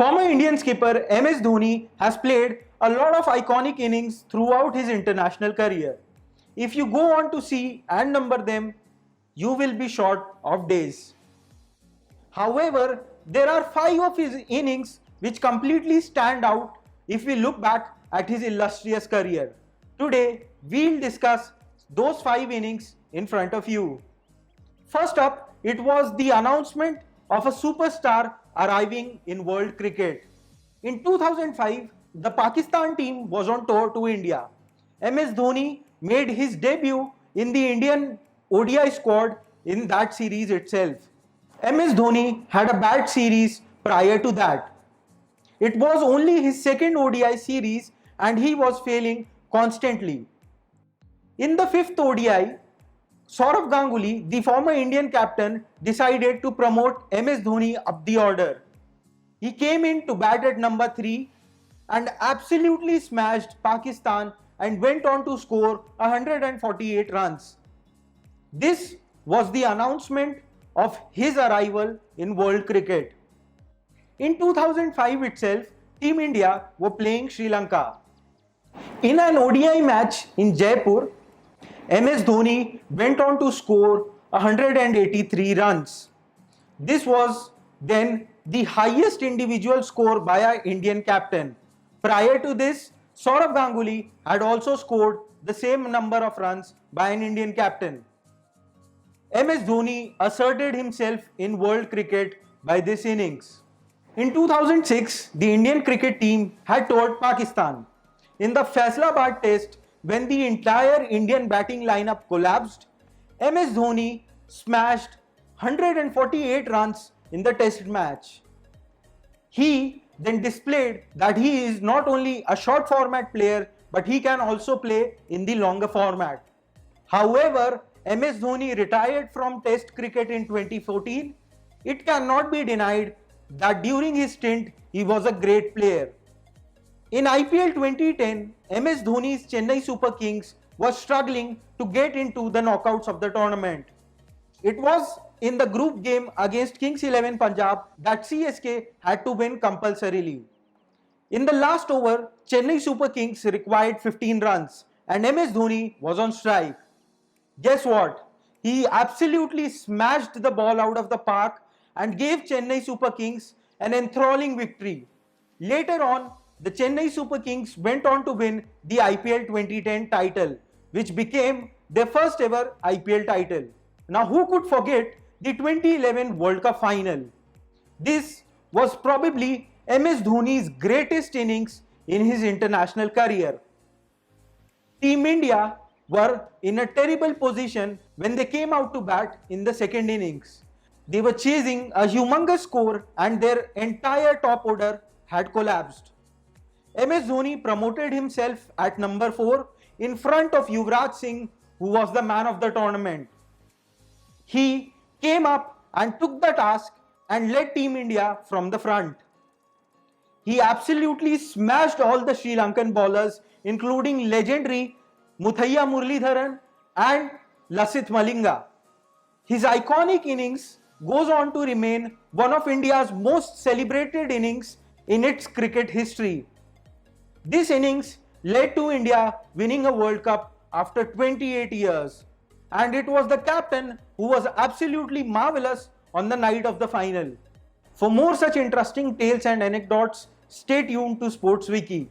Former Indian skipper MS Dhoni has played a lot of iconic innings throughout his international career. If you go on to see and number them, you will be short of days. However, there are 5 of his innings which completely stand out if we look back at his illustrious career. Today, we'll discuss those 5 innings in front of you. First up, it was the announcement of a superstar arriving in world cricket. In 2005, the Pakistan team was on tour to India. MS Dhoni made his debut in the Indian ODI squad in that series itself. MS Dhoni had a bad series prior to that. It was only his second ODI series and he was failing constantly. In the 5th ODI, Sourav Ganguly, the former Indian captain, decided to promote MS Dhoni up the order. He came in to bat at number 3 and absolutely smashed Pakistan and went on to score 148 runs. This was the announcement of his arrival in world cricket. In 2005 itself, Team India were playing Sri Lanka. In an ODI match in Jaipur, MS Dhoni went on to score 183 runs. This was then the highest individual score by an Indian captain. Prior to this, Sourav Ganguly had also scored the same number of runs by an Indian captain. MS Dhoni asserted himself in world cricket by this innings. In 2006, the Indian cricket team had toured Pakistan. In the Faisalabad test, when the entire Indian batting lineup collapsed, MS Dhoni smashed 148 runs in the test match. He then displayed that he is not only a short format player but he can also play in the longer format. However, MS Dhoni retired from Test cricket in 2014. It cannot be denied that during his stint he was a great player. In IPL 2010, MS Dhoni's Chennai Super Kings was struggling to get into the knockouts of the tournament. It was in the group game against Kings 11 Punjab that CSK had to win compulsorily. In the last over, Chennai Super Kings required 15 runs and MS Dhoni was on strike. Guess what? He absolutely smashed the ball out of the park and gave Chennai Super Kings an enthralling victory. Later on, the Chennai Super Kings went on to win the IPL 2010 title, which became their first ever IPL title. Now, who could forget the 2011 World Cup final? This was probably MS Dhoni's greatest innings in his international career. Team India were in a terrible position when they came out to bat in the second innings. They were chasing a humongous score and their entire top order had collapsed. MS Dhoni promoted himself at number 4 in front of Yuvraj Singh, who was the man of the tournament. He came up and took the task and led Team India from the front. He absolutely smashed all the Sri Lankan bowlers, including legendary Muthaiya Muralidharan and Lasith Malinga. His iconic innings goes on to remain one of India's most celebrated innings in its cricket history. This innings led to India winning a World Cup after 28 years, and it was the captain who was absolutely marvelous on the night of the final. For more such interesting tales and anecdotes, stay tuned to Sports Wiki.